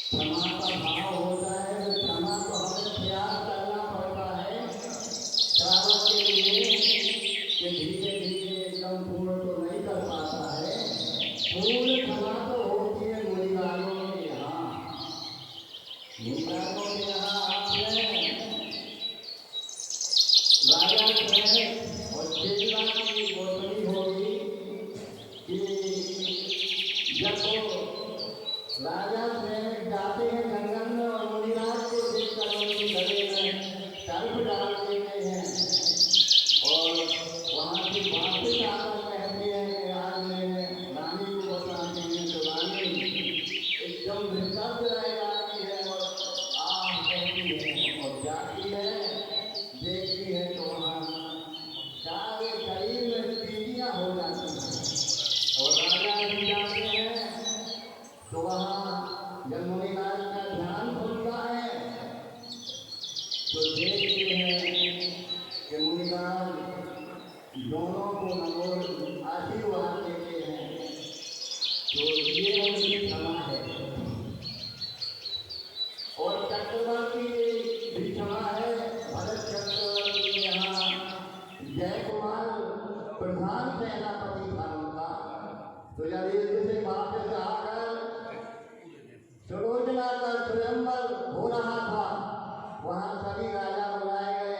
क्षमा का भाव होता है। तो क्षमा को हमें प्रयास करना पड़ता है श्रावक के लिए कि धीरे धीरे एकदम पूर्ण तो नहीं कर पाता है। पूर्ण क्षमा तो होती है मुनिराजों के यहाँ। मुनिराजों के यहाँ आपने राजा श्रेष्ठ और चेतना की गोतनी होगी कि जब वो राजा श्रेष्ठ जाते हैं जंगल में और मुनिराज को देखकर उनके गले में सर्प डाल देते हैं और वहाँ से वापस आकर कहते हैं कि आज मैंने रानी को बताते हैं तो रानी एकदम निस्तब्ध रह जाती है और आह कहती है और जाती है, देखती है तो वहाँ सारे शरीर में पीलियाँ हो जाती हैं और राजा भी जाते हैं तो वहाँ जब मुनिराज का ध्यान खुलता है तो देखते हैं कि मुनिराज दोनों को नमोर आशीर्वाद देते हैं। तो ये उनकी क्षमा है और चक्रवर्ती भी क्षमा है। भरत चक्रवर्ती के यहाँ जय कुमार प्रधान सेनापति था उनका। तो जब युद्ध से वापस आकर सुलोचना का स्वयंवर हो रहा था, वहाँ सभी राजा बुलाए गए,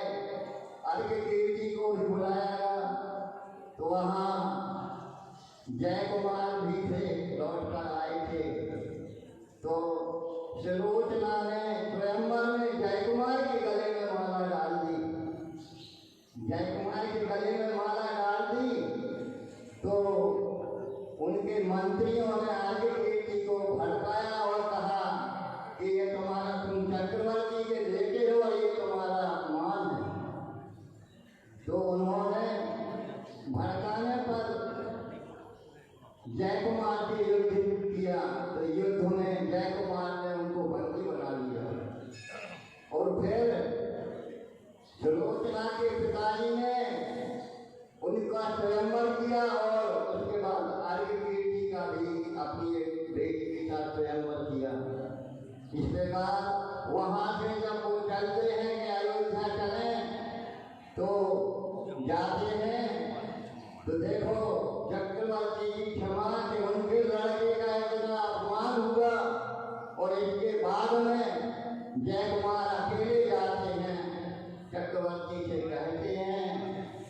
अर्घ कीर्ति को भी बुलाया गया। तो वहाँ जय कुमार भी थे, लौट कर आए थे। तो सुलोचना ने स्वयंवर में जय कुमार के गले में माला डाल दी। जय कुमार के गले में माला डाल दी तो उनके मंत्रियों ने आगे कीर्ति को भड़काया और कहा कि ये तुम्हारा, तुम चक्रवर्ती के बेटे हो, ये तुम्हारा अपमान है। तो उन्होंने भड़काने पर जय कुमार से युद्ध किया। तो युद्ध में जय कुमार ने उनको बंदी बना लिया और फिर सुलोचना के पिताजी ने उनका स्वयंवर किया और उसके बाद अर्घ कीर्ति का भी अपनी एक बेटी के साथ स्वयंवर किया। इसके बाद वहाँ से जब वो चलते हैं कि अयोध्या चलें तो जाते हैं तो देखो चक्रवर्ती की क्षमा के उनके लड़के का इतना अपमान हुआ और इसके बाद में जय कुमार अकेले जाते हैं, चक्रवर्ती से कहते हैं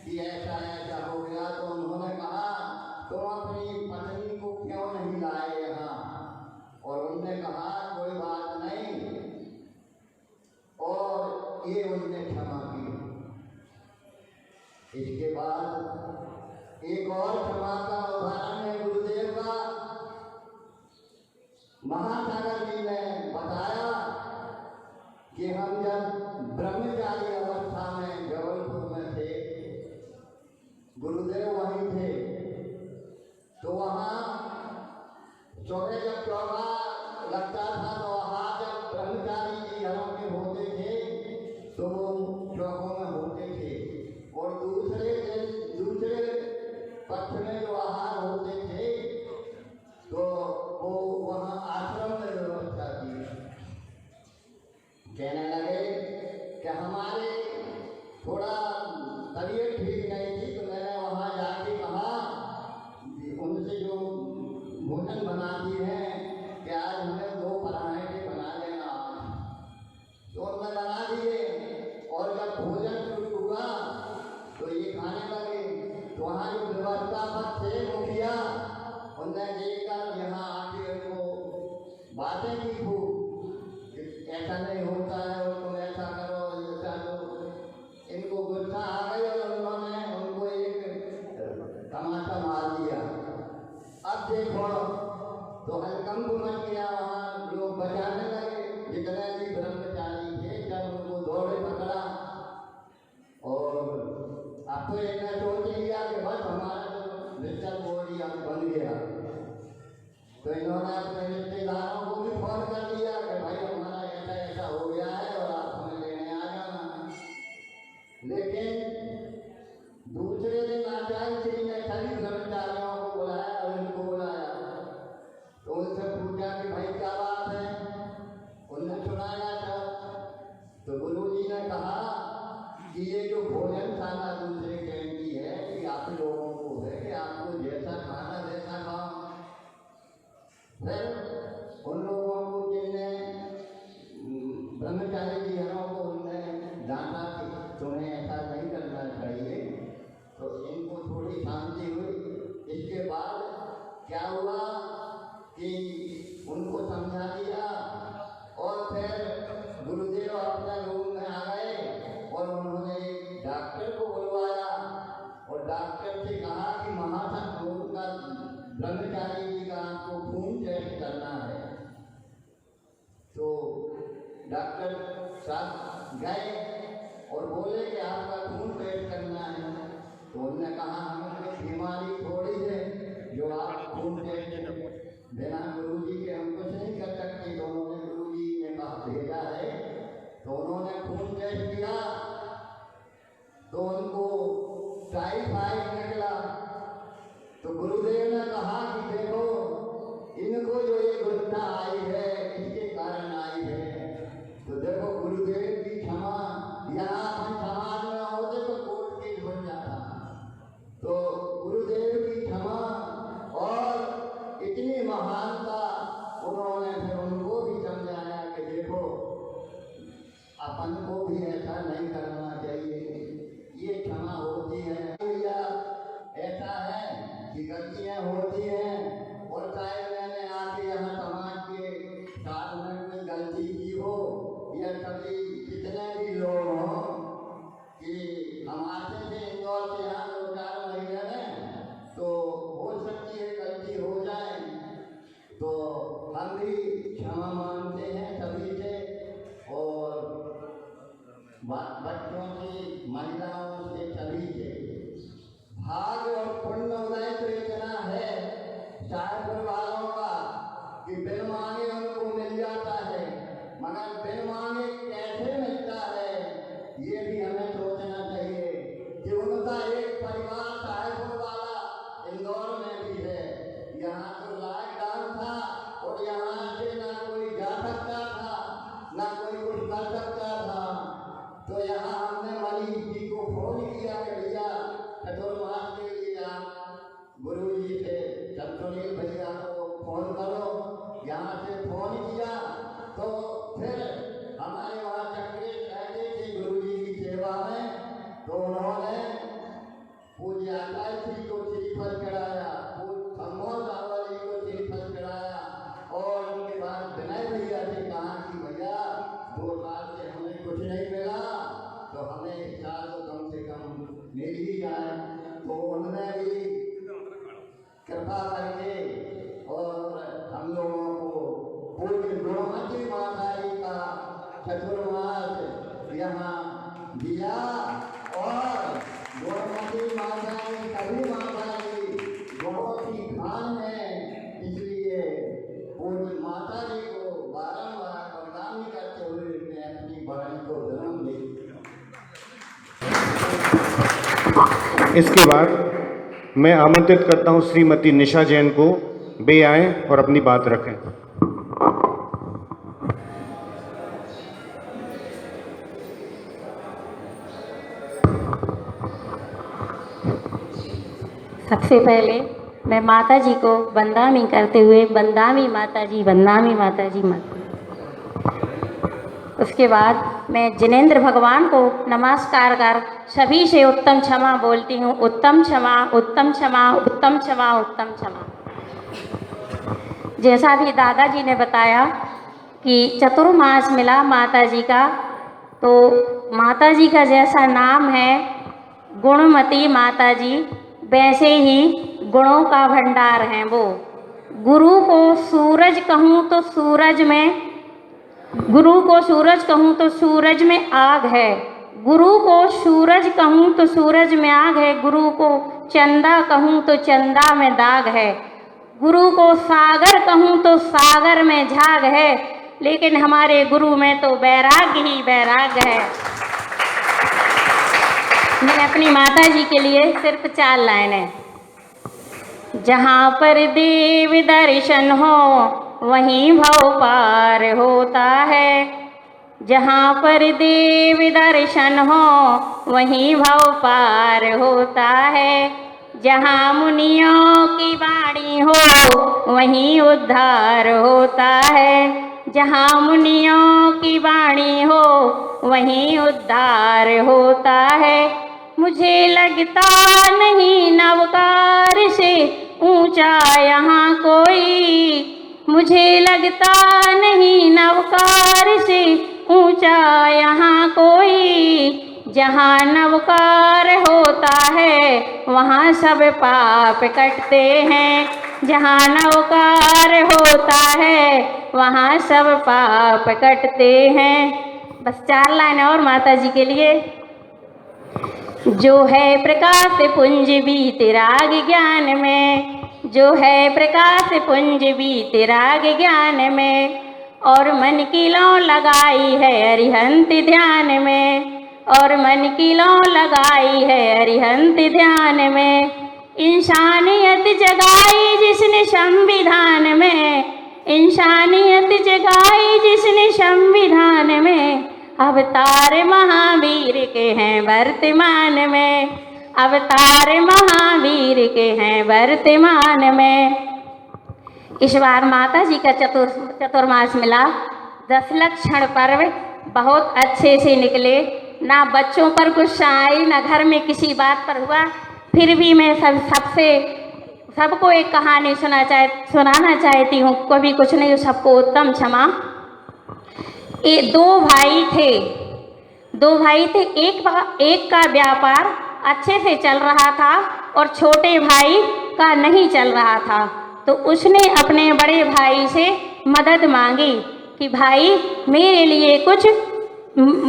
कि ऐसा ऐसा हो गया। तो उन्होंने कहा तुम अपनी पत्नी को क्यों नहीं लाए यहाँ? और उनने कहा कोई बात नहीं और ये उनने क्षमा की। इसके बाद एक और क्षमा का उदाहरण है गुरुदेव का। महासागर जी ने बताया कि हम जब ब्रह्मचारी अवस्था में जबलपुर में थे, गुरुदेव वहीं थे, तो वहाँ सुबह जब चौका लगता था तो वहाँ जब ब्रह्मचारी जी घरों के होते थे तो वो चौकों में होते थे और दूसरे पक्ष में जो आहार होते थे तो वो वहाँ आश्रम में व्यवस्था की। कहने लगे कि हमारे थोड़ा तबीयत ठीक नहीं थी तो मैंने वहाँ जाके कहा उनसे जो भोजन बनाती है कि आज हमें 2 पराठे बना देना। तो उन्होंने बना दिए और जब भोजन शुरू हुआ तो ये खाने लगे। तो वहाँ जो व्यवस्थापक थे मुखिया, उनने देखकर यहाँ आके उनको बातें की खूब, ऐसा नहीं होता है और तुम ऐसा करो ऐसा करो। इनको गुस्सा आ गई और उन्होंने उनको एक तमाचा मार दिया। अब देखो तो हलकंप मच गया, वहाँ लोग बचाने लगे जितने भी ब्रह्मचारी थे, जब उनको दौड़े पकड़ा और अब तो इतना सोच लिया कि बस हमारा तो मिस्टर बोर्ड अब बन गया। तो इन्होंने अपने रिश्तेदारों को भी फोन कर दिया कि भाई हमारा ऐसा ऐसा हो गया है और आप हमें लेने आ जाना। लेकिन दूसरे दिन आचार्य श्री ने सभी कर्मचारियों को बुलाया और उनको बुलाया तो उनसे पूछा कि भाई क्या बात है? फिर उन लोगों को जिनने ब्रह्मचारी जी हरों को उनने डांटा कि तुम्हें ऐसा नहीं करना चाहिए, तो इनको थोड़ी शांति हुई। इसके बाद क्या हुआ कि उनको समझा दिया और फिर गुरुदेव अपने रूम में आ गए और उन्होंने डॉक्टर को बुलवाया और डॉक्टर से कहा कि महासन उनका ब्रह्मचारी जी का आपको खून टेस्ट करना है। तो डॉक्टर साहब गए और बोले कि आपका खून टेस्ट करना है। तो उन्होंने कहा हमें कोई बीमारी थोड़ी है जो आप खून टेस्ट बिना गुरु जी के हम कुछ नहीं कर सकते। तो उन्होंने गुरु जी ने कहा भेजा है, तो उन्होंने खून टेस्ट किया तो उनको टाइफाइड निकला। तो गुरुदेव ने कहा कि देखो इनको जो ये गुस्सा आई है इसके कारण आई है। तो देखो गुरुदेव की क्षमा, यहाँ अपन समाज में होते तो कोर्ट केस बन जाता। तो गुरुदेव की क्षमा और इतनी महानता, उन्होंने फिर उनको भी समझाया कि देखो अपन को भी ऐसा नहीं करना चाहिए, ये क्षमा होती है। या ऐसा है कि गलतियां होती हैं और चाहे मैंने आके यहाँ समाज के साथ में कोई गलती की हो या कभी कितने भी लोग हों कि हमारे से इंदौर से यहाँ 2-4 महीने में तो हो सकती है गलती हो जाए, तो हम भी क्षमा मांगते हैं सभी से और बच्चों से, महिलाओं से, सभी से। भाग्य और पुण्य उदय तो इतना है शाहपुर वालों का कि बिन मांगे उनको मिल जाता है, मगर बिन मांगे कैसे मिलता है ये भी हमें सोचना चाहिए कि उनका एक परिवार शाहपुर वाला इंदौर में भी है। यहाँ तो लॉकडाउन था और यहाँ से ना कोई जा सकता था ना कोई कुछ कर सकता था। तो यहाँ हमने मनीष जी को फोन किया कि भैया चतुर्मास के लिए आप गुरु जी से चंद्रनील भैया को फोन करो। यहाँ से फोन किया तो फिर हमारे वहाँ चक्रेश रहते थे गुरु जी की सेवा में, तो उन्होंने पूज्य आकाश जी को श्रीफल चढ़ाया, संभव साहब जी को श्रीफल चढ़ाया और उनके बाद विनय भैया से कहा कि भैया 2 साल से हमें कुछ नहीं मिला तो हमें इस साल तो कम से कम मिल ही जाए। तो उन्होंने भी कृपा करके और हम लोगों को पूज्य गुणमती माता जी का चतुर्मास यहाँ दिया और गुणमती माता जी सभी माता जी बहुत ही खान है, इसलिए पूज्य माता जी को बारंबार प्रणाम करते हुए मैं अपनी बहन को जन्म दी। इसके बाद मैं आमंत्रित करता हूं श्रीमती निशा जैन को, वे आएं और अपनी बात रखें। सबसे पहले मैं माता जी को वंदना करते हुए वंदामी माता जी, वंदामी माता जी माता। उसके बाद मैं जिनेंद्र भगवान को नमस्कार कर सभी से उत्तम क्षमा बोलती हूँ। उत्तम क्षमा, उत्तम क्षमा, उत्तम क्षमा, उत्तम क्षमा। जैसा भी दादाजी ने बताया कि चतुर्मास मिला माता जी का, तो माता जी का जैसा नाम है गुणमती माता जी, वैसे ही गुणों का भंडार हैं वो। गुरु को सूरज कहूँ तो सूरज में, गुरु को सूरज कहूँ तो सूरज में आग है। गुरु को सूरज कहूँ तो सूरज में आग है। गुरु को चंदा कहूँ तो चंदा में दाग है। गुरु को सागर कहूँ तो सागर में झाग है। लेकिन हमारे गुरु में तो वैराग्य ही वैराग्य है। मैं अपनी माता जी के लिए सिर्फ 4 लाइनें। जहाँ पर देव दर्शन हो वहीं भव पार होता है। जहाँ पर देव दर्शन हो वहीं भव पार होता है। जहाँ मुनियों की वाणी हो वहीं उद्धार होता है। जहाँ मुनियों की वाणी हो वहीं उद्धार होता है। मुझे लगता नहीं नवकार से ऊंचा यहाँ कोई, मुझे लगता नहीं नवकार से ऊंचा यहाँ कोई। जहाँ नवकार होता है वहाँ सब पाप कटते हैं। जहाँ नवकार होता है वहाँ सब पाप कटते हैं। बस 4 लाइन और माता जी के लिए। जो है प्रकाश पुंज बीते राग ज्ञान में, जो है प्रकाश पुंज बीते राग ज्ञान में, और मन की लौ लगाई है अरिहंत ध्यान में, और मन की लौ लगाई है अरिहंत ध्यान में। इंसानियत जगाई जिसने संविधान में, इंसानियत जगाई जिसने संविधान में, अवतार महावीर के हैं वर्तमान में, अवतार महावीर के हैं वर्तमान में। इस बार माता जी का चतुर्मास मिला। 10 लक्षण पर्व बहुत अच्छे से निकले। ना बच्चों पर गुस्सा आई, ना घर में किसी बात पर हुआ। फिर भी मैं सबको एक कहानी सुनाना चाहती हूँ। कभी कुछ नहीं, सबको उत्तम क्षमा। 2 भाई थे। एक का व्यापार अच्छे से चल रहा था और छोटे भाई का नहीं चल रहा था। तो उसने अपने बड़े भाई से मदद मांगी कि भाई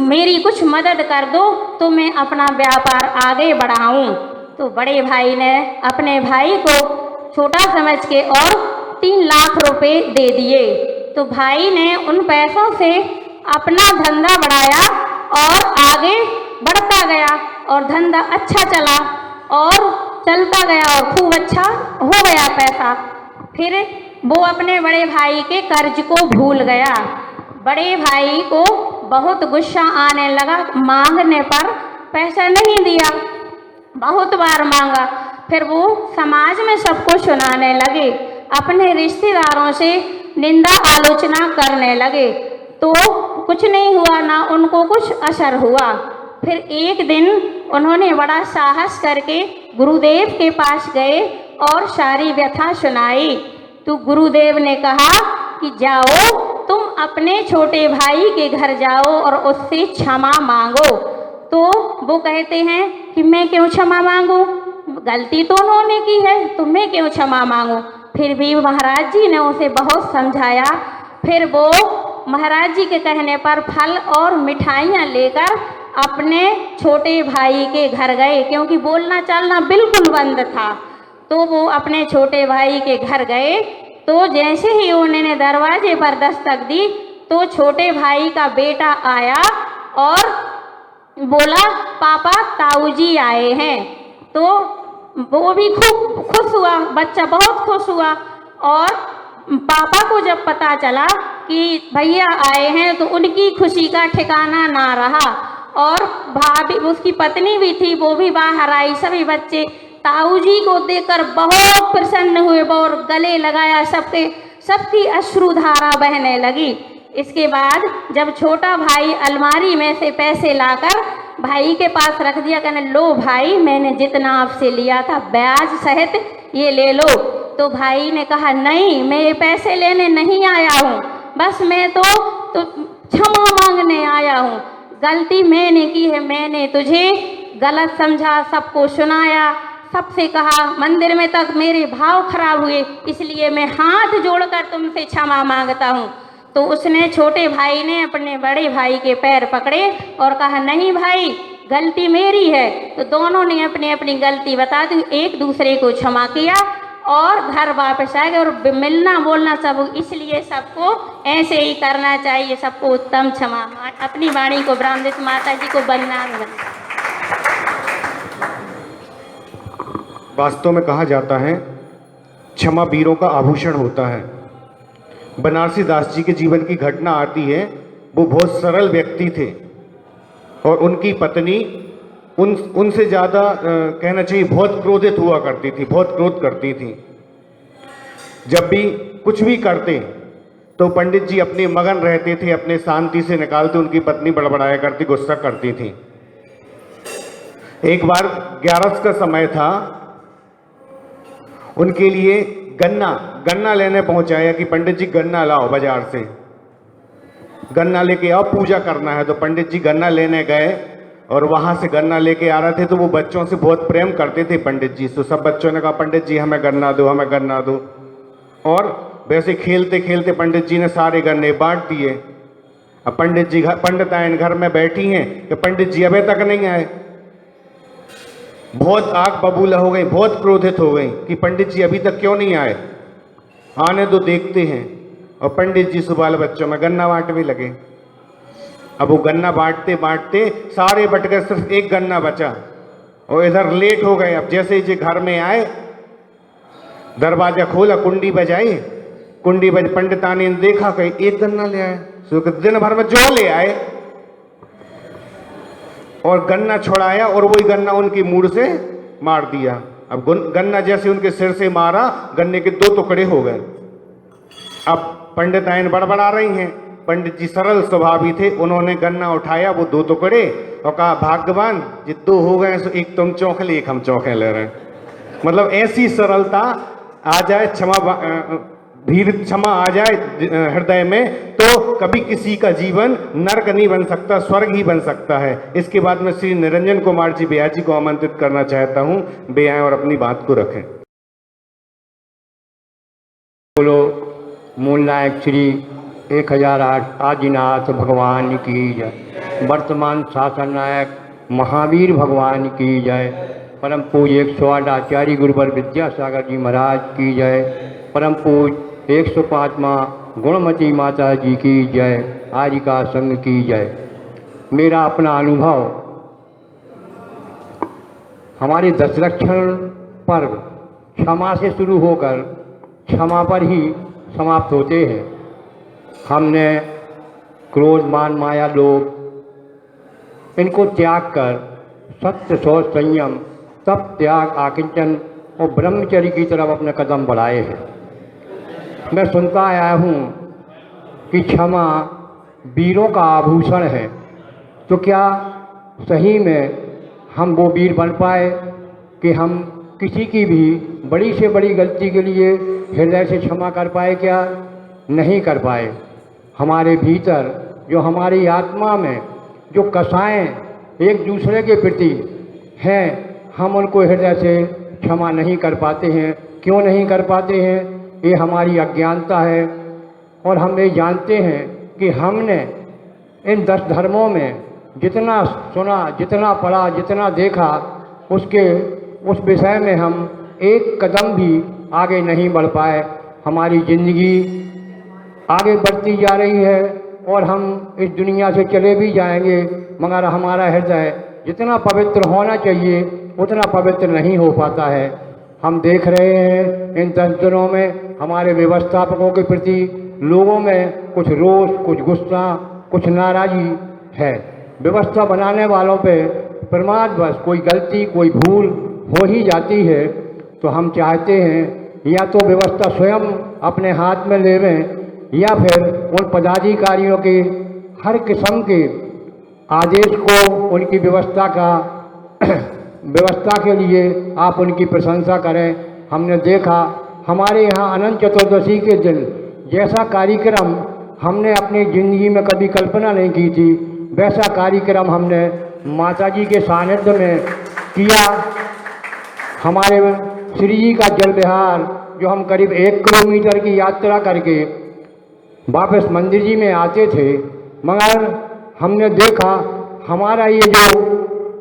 मेरी कुछ मदद कर दो तो मैं अपना व्यापार आगे बढ़ाऊं। तो बड़े भाई ने अपने भाई को छोटा समझ के और 3 लाख रुपए दे दिए। तो भाई ने उन पैसों से अपना धंधा बढ़ाया और आगे बढ़ता गया और धंधा अच्छा चला और चलता गया और खूब अच्छा हो गया पैसा। फिर वो अपने बड़े भाई के कर्ज को भूल गया। बड़े भाई को बहुत गुस्सा आने लगा। मांगने पर पैसा नहीं दिया, बहुत बार मांगा। फिर वो समाज में सबको सुनाने लगे, अपने रिश्तेदारों से निंदा आलोचना करने लगे। तो कुछ नहीं हुआ, ना उनको कुछ असर हुआ। फिर एक दिन उन्होंने बड़ा साहस करके गुरुदेव के पास गए और सारी व्यथा सुनाई। तो गुरुदेव ने कहा कि जाओ, तुम अपने छोटे भाई के घर जाओ और उससे क्षमा मांगो। तो वो कहते हैं कि मैं क्यों क्षमा मांगूं, गलती तो उन्होंने की है, तो मैं क्यों क्षमा मांगूं। फिर भी महाराज जी ने उसे बहुत समझाया। फिर वो महाराज जी के कहने पर फल और मिठाइयाँ लेकर अपने छोटे भाई के घर गए, क्योंकि बोलना चालना बिल्कुल बंद था। तो वो अपने छोटे भाई के घर गए। तो जैसे ही उन्होंने दरवाजे पर दस्तक दी तो छोटे भाई का बेटा आया और बोला, पापा ताऊ जी आए हैं। तो वो भी खूब खुश हुआ, बच्चा बहुत खुश हुआ। और पापा को जब पता चला कि भैया आए हैं तो उनकी खुशी का ठिकाना ना रहा। और भाभी, उसकी पत्नी भी थी, वो भी बाहर आई। सभी बच्चे ताऊ जी को देखकर बहुत प्रसन्न हुए और गले लगाया, सबकी अश्रुधारा बहने लगी। इसके बाद जब छोटा भाई अलमारी में से पैसे लाकर भाई के पास रख दिया, कहने लो भाई, मैंने जितना आपसे लिया था ब्याज सहित ये ले लो। तो भाई ने कहा, नहीं, मैं ये पैसे लेने नहीं आया हूँ, बस मैं तो क्षमा मांगने आया हूँ। गलती मैंने की है, मैंने तुझे गलत समझा, सबको सुनाया, सबसे कहा, मंदिर में तक मेरे भाव खराब हुए, इसलिए मैं हाथ जोड़कर तुमसे क्षमा मांगता हूँ। तो उसने, छोटे भाई ने अपने बड़े भाई के पैर पकड़े और कहा, नहीं भाई, गलती मेरी है। तो दोनों ने अपनी अपनी गलती बता दी, एक दूसरे को क्षमा किया और घर वापस आ गए। और मिलना बोलना सब, इसलिए सबको ऐसे ही करना चाहिए, सबको उत्तम क्षमा। अपनी वाणी को ब्राह्मण माता जी को बलिदान। वास्तव में कहा जाता है, क्षमा वीरों का आभूषण होता है। बनारसी दास जी के जीवन की घटना आती है। वो बहुत सरल व्यक्ति थे और उनकी पत्नी उनसे ज़्यादा कहना चाहिए बहुत क्रोधित हुआ करती थी, बहुत क्रोध करती थी। जब भी कुछ भी करते तो पंडित जी अपने मगन रहते थे, अपने शांति से निकालते, उनकी पत्नी बड़बड़ाया करती, गुस्सा करती थी। एक बार 11 का समय था, उनके लिए गन्ना लेने पहुंचाया कि पंडित जी गन्ना लाओ बाजार से, गन्ना लेके आओ, पूजा करना है। तो पंडित जी गन्ना लेने गए और वहां से गन्ना लेके आ रहे थे। तो वो बच्चों से बहुत प्रेम करते थे पंडित जी। तो सब बच्चों ने कहा पंडित जी हमें गन्ना दो, हमें गन्ना दो। और वैसे खेलते खेलते पंडित जी ने सारे गन्ने बांट दिए। अब पंडितायन घर में बैठी हैं कि पंडित जी अभी तक नहीं आए। बहुत आग बबूला हो गई, बहुत क्रोधित हो गई कि पंडित जी अभी तक क्यों नहीं आए, आने दो देखते हैं। और पंडित जी सुबाल बच्चों में गन्ना बांटने लगे। अब वो गन्ना बांटते बांटते सारे बट गए, सिर्फ एक गन्ना बचा और इधर लेट हो गए। अब जैसे ही घर में आए, दरवाजा खोला, कुंडी बजाई, पंडितानी ने देखा कहीं एक गन्ना ले आए। दिन भर में जो ले आए और गन्ना छुड़ाया और वही गन्ना उनकी मूड़ से मार दिया। अब गन्ना जैसे उनके सिर से मारा, गन्ने के 2 टुकड़े हो गए। अब पंडितायन बड़बड़ा रही हैं। पंडित जी सरल स्वभावी थे, उन्होंने गन्ना उठाया, वो 2 टुकड़े, और कहा भाग्यवान ये 2 हो गए, सो एक तुम चौंके ले, एक हम चौंके ले रहे हैं। मतलब ऐसी सरलता आ जाए, क्षमा आ जाए हृदय में, तो कभी किसी का जीवन नरक नहीं बन सकता, स्वर्ग ही बन सकता है। इसके बाद मैं श्री निरंजन कुमार जी बेया जी को आमंत्रित करना चाहता हूं, वे आएं और अपनी बात को रखें। बोलो मूल नायक श्री 1008 आदिनाथ भगवान की जय। वर्तमान शासन नायक महावीर भगवान की जय। परम पूज्य 108 आचार्य गुरुवर विद्यासागर जी महाराज की जय। परम पूज्य 105वां गुणमती माता जी की जय। आर्यिका संघ की जय। मेरा अपना अनुभव, हमारे दशलक्षण पर्व क्षमा से शुरू होकर क्षमा पर ही समाप्त होते हैं। हमने क्रोध मान माया लोभ इनको त्याग कर सत्य शौच संयम तप त्याग आकिंचन और ब्रह्मचर्य की तरफ अपने कदम बढ़ाए हैं। मैं सुनता आया हूँ कि क्षमा वीरों का आभूषण है, तो क्या सही में हम वो वीर बन पाए कि हम किसी की भी बड़ी से बड़ी गलती के लिए हृदय से क्षमा कर पाए? क्या नहीं कर पाए। हमारे भीतर जो हमारी आत्मा में जो कसाएं एक दूसरे के प्रति हैं, हम उनको हृदय से क्षमा नहीं कर पाते हैं। क्यों नहीं कर पाते हैं? ये हमारी अज्ञानता है। और हम ये जानते हैं कि हमने इन 10 धर्मों में जितना सुना, जितना पढ़ा, जितना देखा, उस विषय में हम एक कदम भी आगे नहीं बढ़ पाए। हमारी जिंदगी आगे बढ़ती जा रही है और हम इस दुनिया से चले भी जाएंगे, मगर हमारा हृदय जितना पवित्र होना चाहिए उतना पवित्र नहीं हो पाता है। हम देख रहे हैं इन 10 दिनों में हमारे व्यवस्थापकों के प्रति लोगों में कुछ रोष, कुछ गुस्सा, कुछ नाराज़गी है। व्यवस्था बनाने वालों पे प्रमादवश कोई गलती, कोई भूल हो ही जाती है, तो हम चाहते हैं या तो व्यवस्था स्वयं अपने हाथ में लेवें या फिर उन पदाधिकारियों के हर किस्म के आदेश को, उनकी व्यवस्था के लिए आप उनकी प्रशंसा करें। हमने देखा हमारे यहाँ अनंत चतुर्दशी के दिन जैसा कार्यक्रम हमने अपनी ज़िंदगी में कभी कल्पना नहीं की थी, वैसा कार्यक्रम हमने माताजी के सानिध्य में किया। हमारे श्री जी का जल विहार, जो हम करीब 1 किलोमीटर की यात्रा करके वापस मंदिर जी में आते थे, मगर हमने देखा हमारा ये जो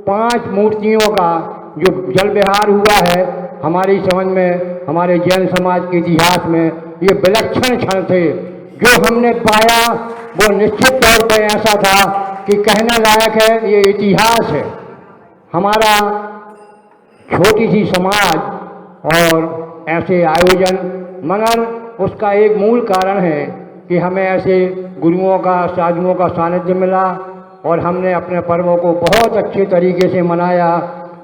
5 मूर्तियों का जो जल विहार हुआ है, हमारी समझ में, हमारे जैन समाज के इतिहास में ये विलक्षण क्षण थे। जो हमने पाया वो निश्चित तौर पर ऐसा था कि कहने लायक है, ये इतिहास है। हमारा छोटी सी समाज और ऐसे आयोजन, मगर उसका एक मूल कारण है कि हमें ऐसे गुरुओं का, साधुओं का सानिध्य मिला और हमने अपने पर्वों को बहुत अच्छे तरीके से मनाया।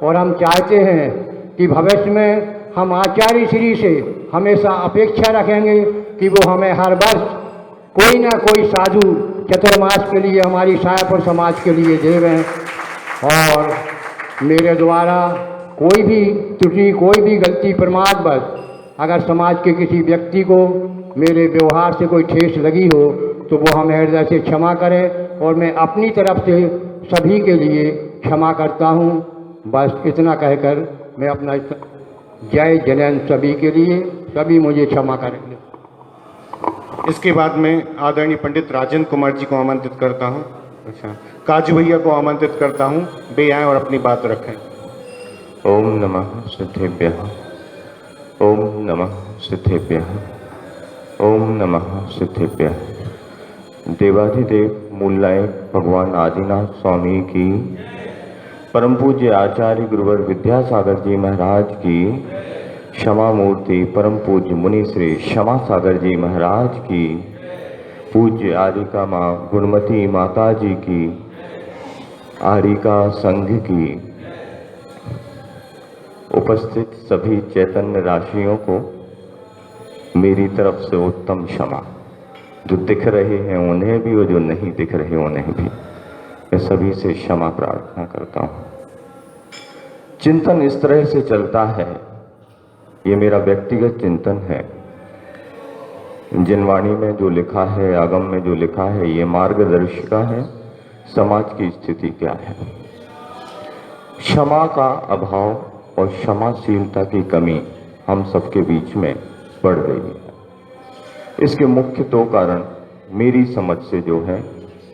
और हम चाहते हैं कि भविष्य में हम आचार्य श्री से हमेशा अपेक्षा रखेंगे कि वो हमें हर वर्ष कोई ना कोई साधु चतुर्मास के लिए हमारी सायापुर समाज के लिए देवें। और मेरे द्वारा कोई भी त्रुटि, कोई भी गलती, प्रमादवश अगर समाज के किसी व्यक्ति को मेरे व्यवहार से कोई ठेस लगी हो तो वो हमें हृदय से क्षमा करें और मैं अपनी तरफ से सभी के लिए क्षमा करता हूँ। बस इतना कहकर मैं अपना जय जैन सभी के लिए, सभी मुझे क्षमा करेंगे। इसके बाद मैं आदरणीय पंडित राजेंद्र कुमार जी को आमंत्रित करता हूँ। अच्छा, काजू भैया को आमंत्रित करता हूँ, वे आएँ और अपनी बात रखें। ओम नमः सिद्धेभ्यः, ओम नमः सिद्धेभ्यः, ओम नमः सिद्धेभ्यः। देवाधिदेव मूलनायक भगवान आदिनाथ स्वामी की, परम पूज्य आचार्य गुरुवर विद्यासागर जी महाराज की, क्षमा मूर्ति परम पूज्य मुनि श्री क्षमा सागर जी महाराज की, पूज्य आरिका माँ गुणमती माता जी की, आरिका संघ की, उपस्थित सभी चैतन्य राशियों को मेरी तरफ से उत्तम क्षमा। जो दिख रहे हैं उन्हें भी और जो नहीं दिख रहे उन्हें भी मैं सभी से क्षमा प्रार्थना करता हूँ। चिंतन इस तरह से चलता है, ये मेरा व्यक्तिगत चिंतन है। जिनवाणी में जो लिखा है, आगम में जो लिखा है, ये मार्गदर्शिका है समाज की स्थिति क्या है। क्षमा का अभाव और क्षमाशीलता की कमी हम सबके बीच में बढ़ रही है। इसके मुख्य दो कारण मेरी समझ से जो है,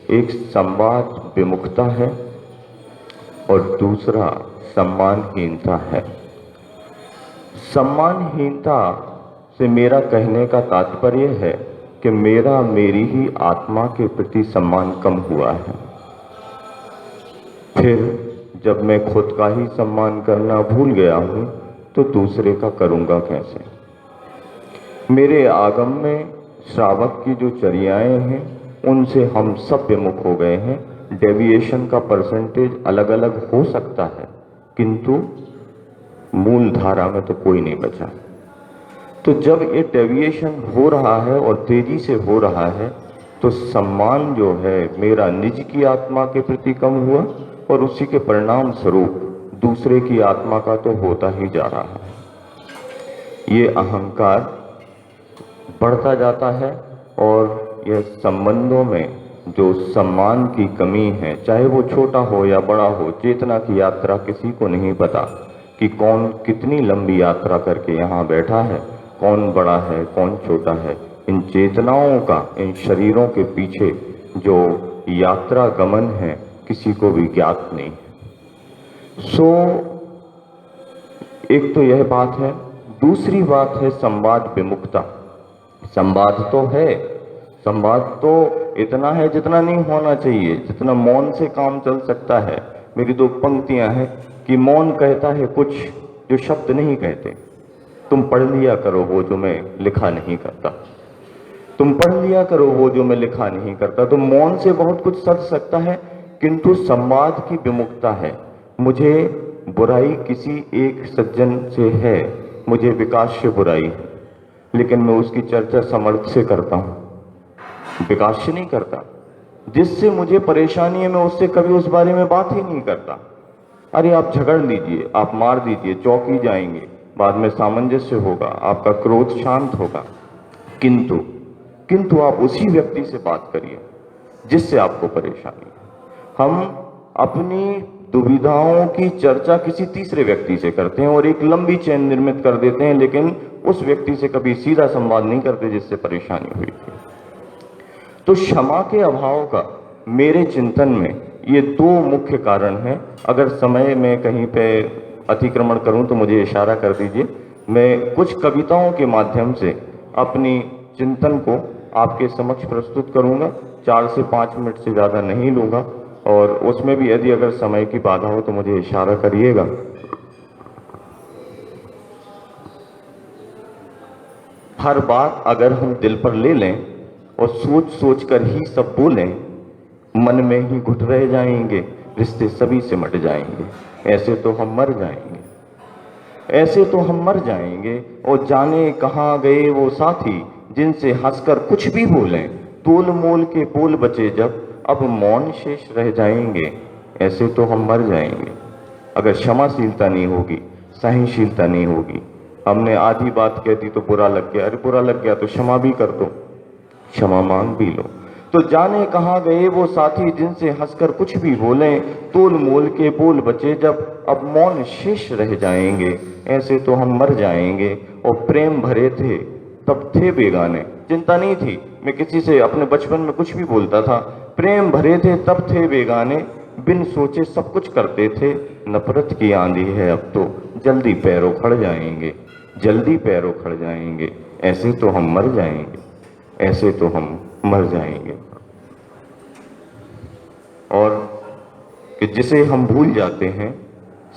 एक संवाद विमुखता है और दूसरा सम्मानहीनता है। सम्मानहीनता से मेरा कहने का तात्पर्य है कि मेरी ही आत्मा के प्रति सम्मान कम हुआ है। फिर जब मैं खुद का ही सम्मान करना भूल गया हूं तो दूसरे का करूंगा कैसे। मेरे आगम में श्रावक की जो चर्याएं हैं उनसे हम सब विमुख हो गए हैं। डेविएशन का परसेंटेज अलग अलग हो सकता है किंतु मूल धारा में तो कोई नहीं बचा। तो जब ये डेविएशन हो रहा है और तेजी से हो रहा है तो सम्मान जो है मेरा निज की आत्मा के प्रति कम हुआ और उसी के परिणाम स्वरूप दूसरे की आत्मा का तो होता ही जा रहा है। ये अहंकार बढ़ता जाता है और यह संबंधों में जो सम्मान की कमी है, चाहे वो छोटा हो या बड़ा हो, चेतना की यात्रा किसी को नहीं पता कि कौन कितनी लंबी यात्रा करके यहाँ बैठा है, कौन बड़ा है कौन छोटा है। इन चेतनाओं का, इन शरीरों के पीछे जो यात्रा गमन है किसी को भी ज्ञात नहीं है। सो एक तो यह बात है। दूसरी बात है संवाद विमुखता। संवाद तो है, संवाद तो इतना है जितना नहीं होना चाहिए, जितना मौन से काम चल सकता है। मेरी दो पंक्तियां हैं कि मौन कहता है कुछ जो शब्द नहीं कहते। तुम पढ़ लिया करो वो जो मैं लिखा नहीं करता, तुम पढ़ लिया करो वो जो मैं लिखा नहीं करता। तो मौन से बहुत कुछ सज सकता है किंतु संवाद की विमुखता है। मुझे बुराई किसी एक सज्जन से है, मुझे विकास से बुराई है, लेकिन मैं उसकी चर्चा समर्थ से करता हूं, विकास से नहीं करता। जिससे मुझे परेशानी है मैं उससे कभी उस बारे में बात ही नहीं करता। अरे आप झगड़ लीजिए, आप मार दीजिए, चौंकी जाएंगे, बाद में सामंजस्य होगा, आपका क्रोध शांत होगा। किंतु आप उसी व्यक्ति से बात करिए जिससे आपको परेशानी है। हम अपनी दुविधाओं की चर्चा किसी तीसरे व्यक्ति से करते हैं और एक लंबी चेन निर्मित कर देते हैं, लेकिन उस व्यक्ति से कभी सीधा संवाद नहीं करते जिससे परेशानी हुई थी। तो क्षमा के अभाव का मेरे चिंतन में ये दो मुख्य कारण हैं। अगर समय में कहीं पे अतिक्रमण करूं तो मुझे इशारा कर दीजिए। मैं कुछ कविताओं के माध्यम से अपनी चिंतन को आपके समक्ष प्रस्तुत करूंगा। 4 से 5 मिनट से ज़्यादा नहीं लूँगा और उसमें भी यदि अगर समय की बाधा हो तो मुझे इशारा करिएगा। हर बात अगर हम दिल पर ले लें और सोच सोच कर ही सब बोलें मन में ही घुट रह जाएंगे, रिश्ते सभी सिमट जाएंगे। ऐसे तो हम मर जाएंगे, ऐसे तो हम मर जाएंगे। और जाने कहाँ गए वो साथी जिनसे हंसकर कुछ भी बोलें, तोल मोल के बोल बचे जब अब मौन शेष रह जाएंगे। ऐसे तो हम मर जाएंगे। अगर क्षमाशीलता नहीं होगी, सहनशीलता नहीं होगी, हमने आधी बात कह दी तो बुरा लग गया, अरे बुरा लग गया तो क्षमा भी कर दो, क्षमा मांग भी लो। तो जाने कहाँ गए वो साथी जिनसे हंसकर कुछ भी बोलें, तोल मोल के बोल बचे जब अब मौन शेष रह जाएंगे। ऐसे तो हम मर जाएंगे। और प्रेम भरे थे तब थे बेगाने, चिंता नहीं थी, मैं किसी से अपने बचपन में कुछ भी बोलता था। प्रेम भरे थे तब थे बेगाने, बिन सोचे सब कुछ करते थे। नफरत की आंधी है अब तो जल्दी पैर उखड़ जाएंगे, जल्दी पैर उखड़ जाएंगे। ऐसे तो हम मर जाएंगे, ऐसे तो हम मर जाएंगे। और कि जिसे हम भूल जाते हैं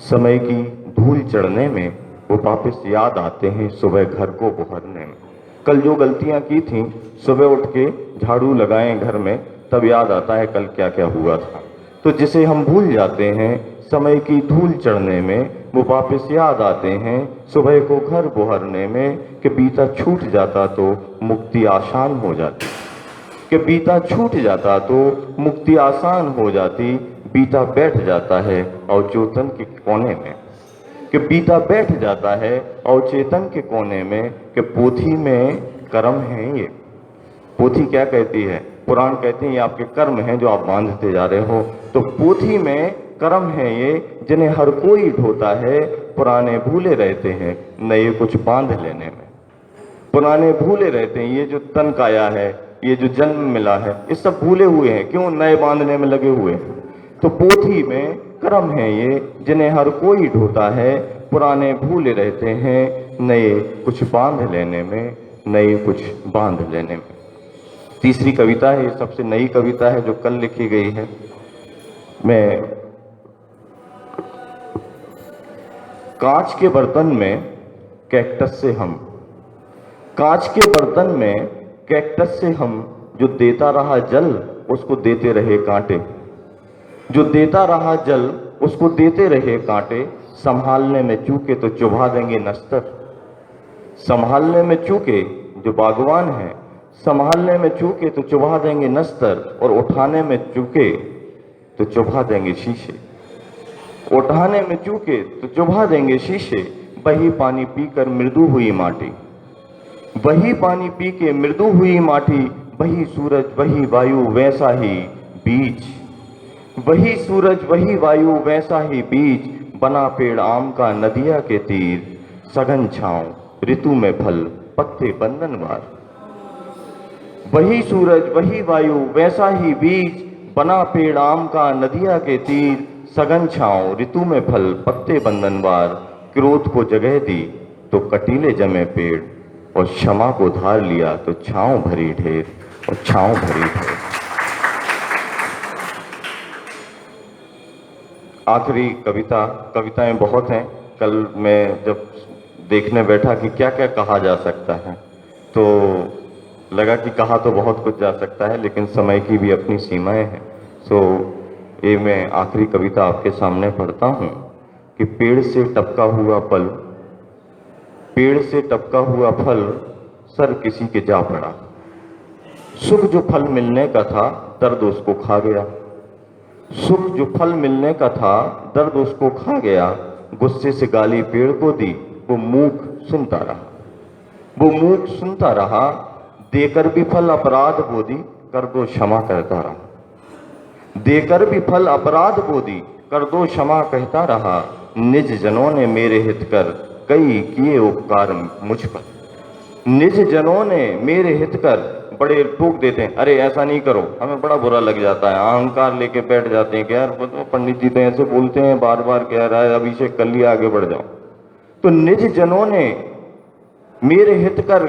समय की धूल चढ़ने में, वो वापस याद आते हैं सुबह घर को बहरने में। कल जो गलतियां की थी, सुबह उठ के झाड़ू लगाएं घर में, तब याद आता है कल क्या क्या हुआ था। तो जिसे हम भूल जाते हैं समय की धूल चढ़ने में, वो वापस याद आते हैं सुबह को घर बहरने में। कि बीता छूट जाता तो मुक्ति आसान हो जाती, कि बीता छूट जाता तो मुक्ति आसान हो जाती। बीता बैठ जाता है अवचेतन के कोने में, कि बीता बैठ जाता है अवचेतन के कोने में। कि पोथी में कर्म है ये, पोथी क्या कहती है, पुराण कहते हैं ये आपके कर्म हैं जो आप बांधते जा रहे हो। तो पोथी में कर्म है ये जिन्हें हर कोई ढोता है। पुराने भूले रहते हैं नए कुछ बांध लेने में, पुराने भूले रहते हैं। ये जो तन काया है, ये जो जन्म मिला है, ये सब भूले हुए हैं, क्यों नए बांधने में लगे हुए हैं। तो पोथी में कर्म है ये जिन्हें हर कोई ढोता है। पुराने भूले रहते हैं नए कुछ बांध लेने में, नए कुछ बांध लेने में। तीसरी कविता है, ये सबसे नई कविता है जो कल लिखी गई है। मैं कांच के बर्तन में कैक्टस से हम, कांच के बर्तन में कैक्टस से हम, जो देता रहा जल उसको देते रहे कांटे, जो देता रहा जल उसको देते रहे कांटे। संभालने में चूके तो चुभा देंगे नस्तर, संभालने में चूके जो बागवान है, संभालने में चूके तो चुभा देंगे नस्तर। और उठाने में चूके तो चुभा देंगे शीशे, उठाने में चूके तो चुभा देंगे शीशे। वही पानी पीकर मृदु हुई माटी, वही पानी पी के मृदु हुई माटी। वही सूरज वही वायु वैसा ही बीज, वही सूरज वही वायु वैसा ही बीज। बना पेड़ आम का नदिया के तीर, सघन छांव ऋतु में फल पत्ते बंधनवार। वही सूरज वही वायु वैसा ही बीज, बना पेड़ आम का नदिया के तीर। सघन छांव ऋतु में फल पत्ते बंधनवार। क्रोध को जगह दी तो कटीले जमे पेड़, और क्षमा को धार लिया तो छांव भरी ढेर, और छांव भरी ढेर। आखिरी कविता, कविताएं बहुत हैं। कल मैं जब देखने बैठा कि क्या क्या कहा जा सकता है, तो लगा कि कहा तो बहुत कुछ जा सकता है, लेकिन समय की भी अपनी सीमाएं हैं। सो ये मैं आखिरी कविता आपके सामने पढ़ता हूँ कि पेड़ से टपका हुआ फल, पेड़ से टपका हुआ फल सर किसी के जा पड़ा। सुख जो फल मिलने का था दर्द उसको खा गया, सुख जो फल मिलने का था दर्द उसको खा गया। गुस्से से गाली पेड़ को दी, वो मूक सुनता रहा, वो मूक सुनता रहा। देकर भी फल अपराध बोधी, कर दो क्षमा कहता रहा। देकर भी फल अपराध बोधी, कर दो क्षमा कहता रहा। निज जनों ने मेरे हित कर कई किए उपकार मुझ पर, निज जनों ने मेरे हित कर। बड़े टोक देते हैं, अरे ऐसा नहीं करो, हमें बड़ा बुरा लग जाता है। अहंकार लेके बैठ जाते हैं कि यार पंडित जी तो ऐसे बोलते हैं बार बार, कह रहा है अभिषेक कर लिया, आगे बढ़ जाओ। तो निज जनों ने मेरे हित कर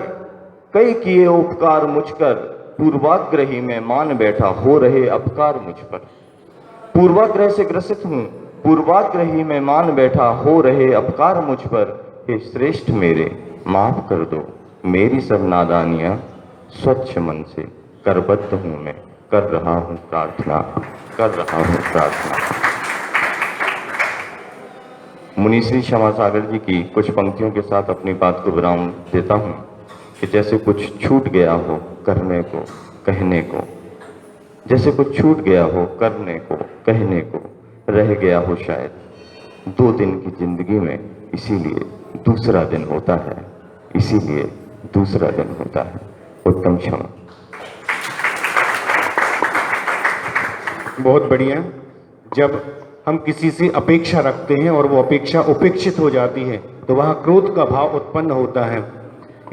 कई किए उपकार मुझ कर। पूर्वाग्रही में मान बैठा हो रहे अपकार मुझ पर। पूर्वाग्रह से ग्रसित हूं, पूर्वाग्रही में मान बैठा हो रहे अपकार मुझ पर। हे श्रेष्ठ मेरे माफ कर दो मेरी सब नादानियां, स्वच्छ मन से करबद्ध हूं मैं कर रहा हूँ प्रार्थना, कर रहा हूँ प्रार्थना। मुनि श्री क्षमा सागर जी की कुछ पंक्तियों के साथ अपनी बात को विराम देता हूँ कि जैसे कुछ छूट गया हो करने को, कहने को, जैसे कुछ छूट गया हो करने को, कहने को, रह गया हो शायद 2 दिन की जिंदगी में, इसीलिए दूसरा दिन होता है, इसीलिए दूसरा दिन होता है। उत्तम क्षमा। बहुत बढ़िया। जब हम किसी से अपेक्षा रखते हैं और वो अपेक्षा उपेक्षित हो जाती है तो वहाँ क्रोध का भाव उत्पन्न होता है।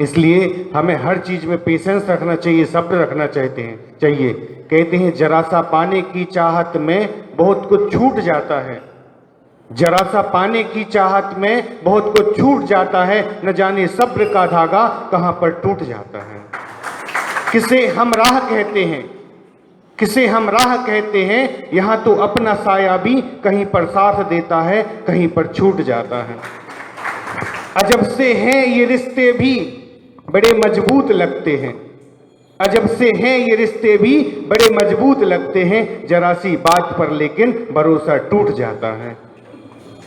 इसलिए हमें हर चीज में पेशेंस रखना चाहिए, सब्र रखना चाहिए। कहते हैं जरा सा पाने की चाहत में बहुत कुछ छूट जाता है, जरा सा पाने की चाहत में बहुत कुछ छूट जाता है, न जाने सब्र का धागा कहाँ पर टूट जाता है। किसे हम राह कहते हैं, किसे हम राह कहते हैं, यहाँ तो अपना साया भी कहीं पर साथ देता है, कहीं पर छूट जाता है। अजब से हैं ये रिश्ते भी बड़े मजबूत लगते हैं, अजब से हैं ये रिश्ते भी बड़े मजबूत लगते हैं, जरा सी बात पर लेकिन भरोसा टूट जाता है।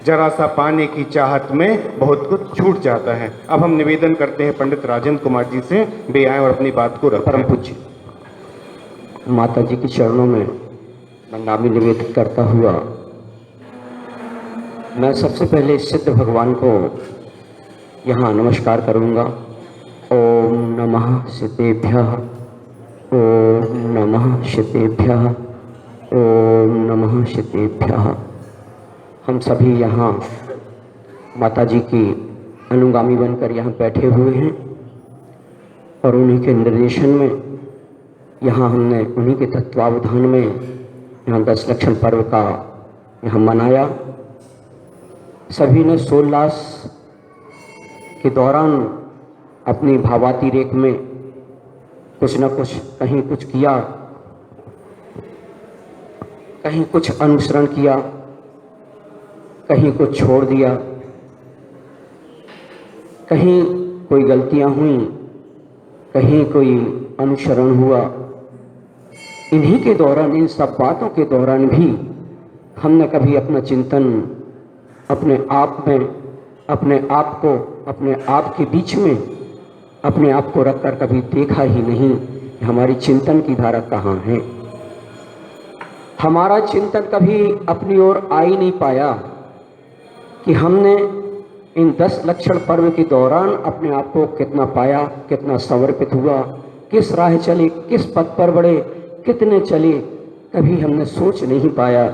जरा सा पाने की चाहत में बहुत कुछ छूट जाता है। अब हम निवेदन करते हैं पंडित राजेंद्र कुमार जी से, वे आए और अपनी बात को रखें। परम पूज्य माता जी के चरणों में नंदामी निवेदित करता हुआ मैं सबसे पहले सिद्ध भगवान को यहाँ नमस्कार करूँगा। ओम नमः सिद्धेभ्यः, ओम नमः सिद्धेभ्यः, ओम नमः सिद्धेभ्यः। हम सभी यहाँ माता जी की अनुगामी बनकर यहाँ बैठे हुए हैं और उन्हीं के निर्देशन में यहाँ हमने उन्हीं के तत्वावधान में यहाँ 10 लक्षण पर्व का यहाँ मनाया। सभी ने सोल्लास के दौरान अपनी भावाती रेख में कुछ न कुछ, कहीं कुछ किया, कहीं कुछ अनुसरण किया, कहीं कुछ छोड़ दिया, कहीं कोई गलतियां हुई, कहीं कोई अनुसरण हुआ। इन्हीं के दौरान, इन सब बातों के दौरान भी हमने कभी अपना चिंतन अपने आप में, अपने आप को, अपने आप के बीच में अपने आप को रखकर कभी देखा ही नहीं कि हमारी चिंतन की धारा कहाँ है। हमारा चिंतन कभी अपनी ओर आ ही नहीं पाया कि हमने इन 10 लक्षण पर्व के दौरान अपने आप को कितना पाया, कितना समर्पित हुआ, किस राह चले, किस पथ पर बढ़े, कितने चले, कभी हमने सोच नहीं पाया।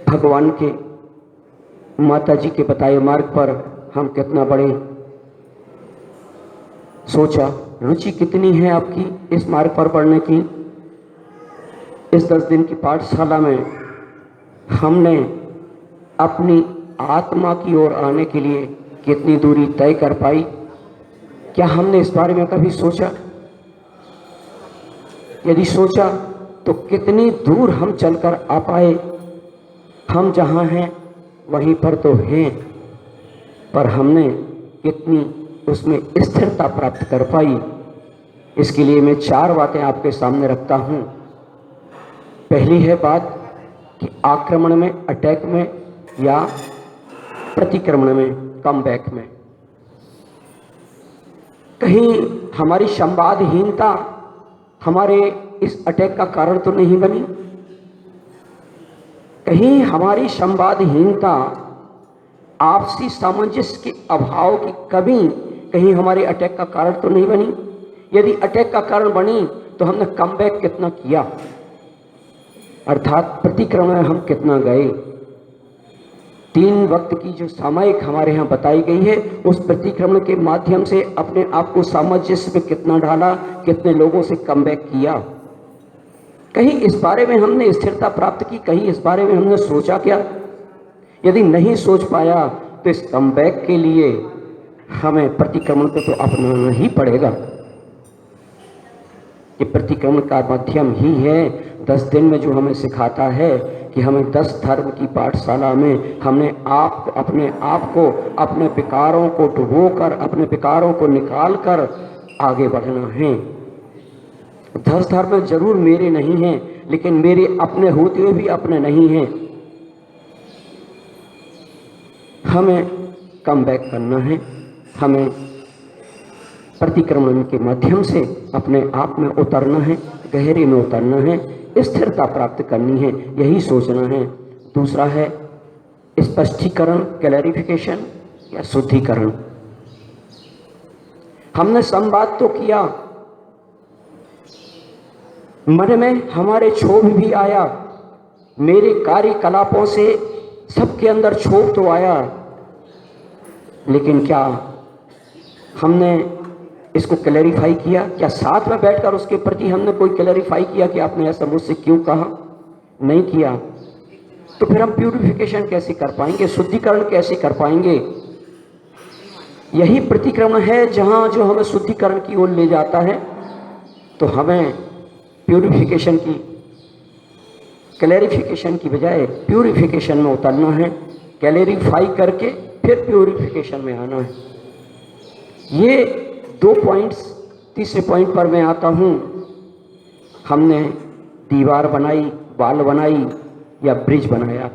भगवान के, माता जी के बताए मार्ग पर हम कितना बढ़े, सोचा रुचि कितनी है आपकी इस मार्ग पर बढ़ने की। इस 10 दिन की पाठशाला में हमने अपनी आत्मा की ओर आने के लिए कितनी दूरी तय कर पाई? क्या हमने इस बारे में कभी सोचा? यदि सोचा तो कितनी दूर हम चलकर आ पाए? हम जहाँ हैं वहीं पर तो हैं, पर हमने कितनी उसमें स्थिरता प्राप्त कर पाई? इसके लिए मैं 4 बातें आपके सामने रखता हूँ। पहली है बात कि आक्रमण में, अटैक में या प्रतिक्रमण में, कम बैक में कहीं हमारी संवादहीनता हमारे इस अटैक का कारण तो नहीं बनी? कहीं हमारी संवादहीनता, आपसी सामंजस्य के अभाव की कमी कहीं हमारे अटैक का कारण तो नहीं बनी? यदि अटैक का कारण बनी तो हमने कम बैक कितना किया, अर्थात प्रतिक्रमण में हम कितना गए? 3 वक्त की जो सामयिक हमारे यहाँ बताई गई है, उस प्रतिक्रमण के माध्यम से अपने आप को सामंजस्य में कितना ढाला, कितने लोगों से कम बैक किया? कहीं इस बारे में हमने स्थिरता प्राप्त की? कहीं इस बारे में हमने सोचा क्या? यदि नहीं सोच पाया तो इस कम बैक के लिए हमें प्रतिक्रमण को तो अपनाना ही पड़ेगा। ये प्रतिक्रमण का माध्यम ही है 10 दिन में जो हमें सिखाता है कि हमें 10 धर्म की पाठशाला में हमने अपने आप को, अपने विकारों को डुबोकर, अपने विकारों को निकाल कर आगे बढ़ना है। धर्ष धर्म जरूर मेरे नहीं हैं, लेकिन मेरे अपने होते हुए भी अपने नहीं हैं। हमें कम बैक करना है, हमें प्रतिक्रमण के माध्यम से अपने आप में उतरना है, गहरे में उतरना है, स्थिरता प्राप्त करनी है, यही सोचना है। दूसरा है स्पष्टीकरण, क्लैरिफिकेशन या शुद्धिकरण। हमने संवाद तो किया, मन में हमारे क्षोभ भी आया, मेरे कार्यकलापों से सबके अंदर क्षोभ तो आया, लेकिन क्या हमने इसको क्लैरिफाई किया? क्या साथ में बैठकर उसके प्रति हमने कोई क्लैरिफाई किया कि आपने ऐसा मुझसे क्यों कहा? नहीं किया। तो फिर हम प्यूरिफिकेशन कैसे कर पाएंगे, शुद्धिकरण कैसे कर पाएंगे? यही प्रतिक्रमण है जहां जो हमें शुद्धिकरण की ओर ले जाता है। तो हमें प्यूरिफिकेशन की, क्लैरिफिकेशन की बजाय प्यूरिफिकेशन में उतरना है, क्लैरिफाई करके फिर प्यूरिफिकेशन में आना है। ये 2 पॉइंट्स। तीसरे पॉइंट पर मैं आता हूं, हमने दीवार बनाई, वाल बनाई या ब्रिज बनाया।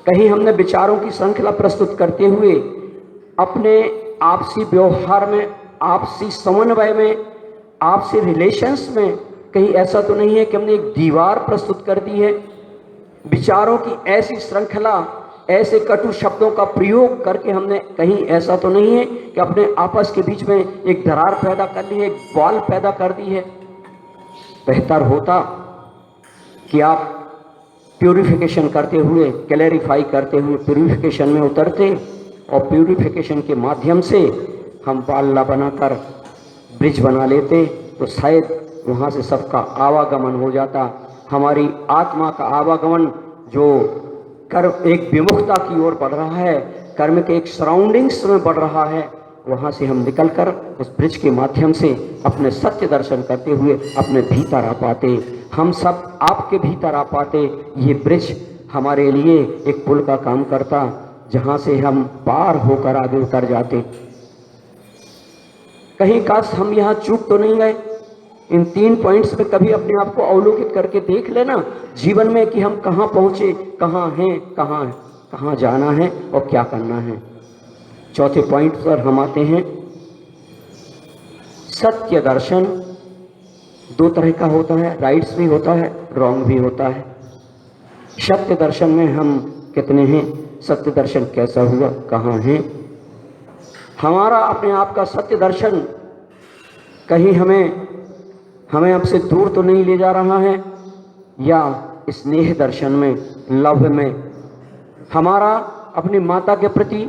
कहीं हमने विचारों की श्रृंखला प्रस्तुत करते हुए अपने आपसी व्यवहार में, आपसी समन्वय में, आपसी रिलेशंस में कहीं ऐसा तो नहीं है कि हमने एक दीवार प्रस्तुत कर दी है? विचारों की ऐसी श्रृंखला, ऐसे कटु शब्दों का प्रयोग करके हमने कहीं ऐसा तो नहीं है कि अपने आपस के बीच में एक दरार पैदा कर ली है, एक वॉल पैदा कर दी है? बेहतर होता कि आप प्यूरिफिकेशन करते हुए, क्लैरिफाई करते हुए प्यूरिफिकेशन में उतरते और प्यूरिफिकेशन के माध्यम से हम वाल बनाकर ब्रिज बना लेते, तो शायद वहाँ से सबका आवागमन हो जाता। हमारी आत्मा का आवागमन जो कर्म एक विमुखता की ओर बढ़ रहा है, कर्म के एक सराउंडिंग्स में बढ़ रहा है, वहाँ से हम निकलकर उस ब्रिज के माध्यम से अपने सत्य दर्शन करते हुए अपने भीतर आ पाते। हम सब आपके भीतर आ पाते। ये ब्रिज हमारे लिए एक पुल का काम करता, जहाँ से हम पार होकर आगे उतर जाते। कहीं काश हम यहाँ चूक तो नहीं गए? इन 3 पॉइंट्स पे कभी अपने आप को अवलोकित करके देख लेना जीवन में कि हम कहाँ पहुँचे, कहाँ हैं, कहाँ जाना है और क्या करना है। चौथे पॉइंट पर हम आते हैं। सत्य दर्शन 2 तरह का होता है, राइट्स भी होता है, रॉन्ग भी होता है। सत्य दर्शन में हम कितने हैं? सत्य दर्शन कैसा हुआ, कहाँ हैं? हमारा अपने आप का सत्य दर्शन कहीं हमें आपसे दूर तो नहीं ले जा रहा है? या स्नेह दर्शन में, लव में हमारा अपनी माता के प्रति,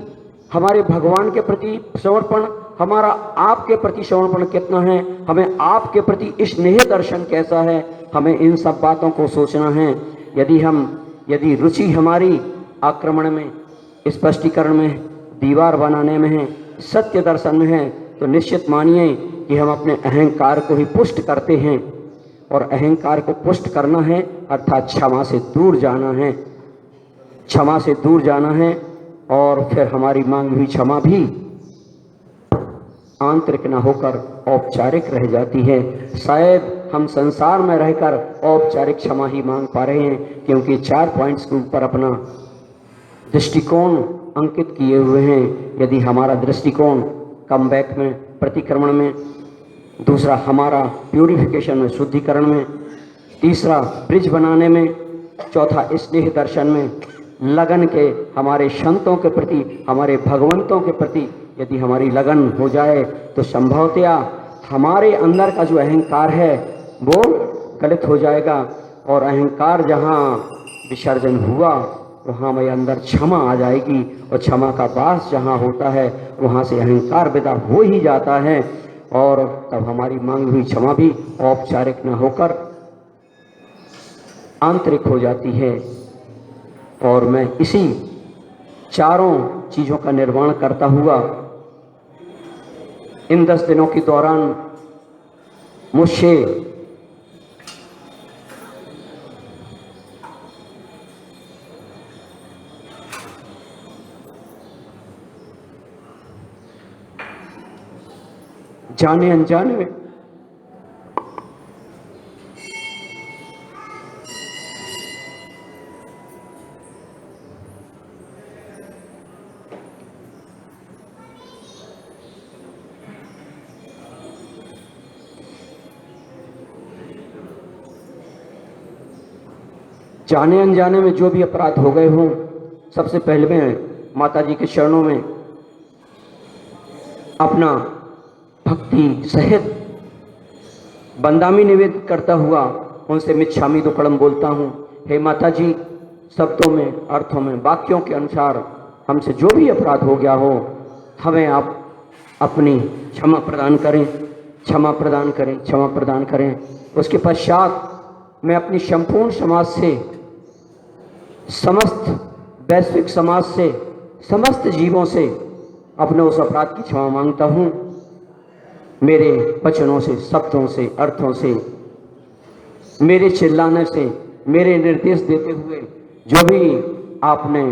हमारे भगवान के प्रति समर्पण, हमारा आपके प्रति समर्पण कितना है? हमें आपके प्रति स्नेह दर्शन कैसा है? हमें इन सब बातों को सोचना है। यदि रुचि हमारी आक्रमण में, स्पष्टीकरण में, दीवार बनाने में है, सत्य दर्शन में है, तो निश्चित मानिए कि हम अपने अहंकार को ही पुष्ट करते हैं। और अहंकार को पुष्ट करना है अर्थात क्षमा से दूर जाना है, क्षमा से दूर जाना है। और फिर हमारी मांग हुई क्षमा भी आंतरिक न होकर औपचारिक रह जाती है। शायद हम संसार में रहकर औपचारिक क्षमा ही मांग पा रहे हैं, क्योंकि 4 पॉइंट्स के ऊपर अपना दृष्टिकोण अंकित किए हुए हैं। यदि हमारा दृष्टिकोण कम बैक में, प्रतिक्रमण में, दूसरा हमारा प्यूरिफिकेशन में, शुद्धिकरण में, तीसरा ब्रिज बनाने में, चौथा स्नेह दर्शन में, लगन के हमारे संतों के प्रति, हमारे भगवंतों के प्रति यदि हमारी लगन हो जाए तो संभवतया हमारे अंदर का जो अहंकार है वो गलित हो जाएगा। और अहंकार जहाँ विसर्जन हुआ वहाँ मेरे अंदर क्षमा आ जाएगी, और क्षमा का वास जहाँ होता है वहाँ से अहंकार विदा हो ही जाता है। और तब हमारी मांग हुई क्षमा भी औपचारिक न होकर आंतरिक हो जाती है। और मैं इसी चारों चीज़ों का निर्माण करता हुआ इन 10 दिनों के दौरान मुझसे जाने अनजाने में जाने अनजाने में जो भी अपराध हो गए हों, सबसे पहले मैं माता जी के चरणों में अपना भक्ति सहित बंदामी निवेदित करता हुआ उनसे मिच्छामी दुक्कड़म बोलता हूँ। हे माता जी, शब्दों में, अर्थों में, वाक्यों के अनुसार हमसे जो भी अपराध हो गया हो, हमें आप अपनी क्षमा प्रदान करें, क्षमा प्रदान करें, क्षमा प्रदान करें। उसके पश्चात मैं अपनी संपूर्ण समाज से, समस्त वैश्विक समाज से, समस्त जीवों से अपने उस अपराध की क्षमा मांगता हूँ। मेरे वचनों से, शब्दों से, अर्थों से, मेरे चिल्लाने से, मेरे निर्देश देते हुए जो भी आपने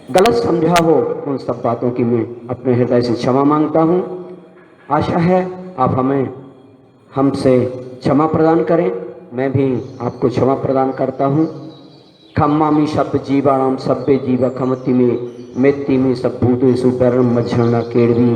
गलत समझा हो, उन सब बातों की मैं अपने हृदय से क्षमा मांगता हूँ। आशा है आप हमें हमसे क्षमा प्रदान करें, मैं भी आपको क्षमा प्रदान करता हूँ। खम्मामी शब्द जीवाणाम सभ्य जीवा खमति में मेत्ती में सब भूतेषु वैरणम मच्छरणा केड़वी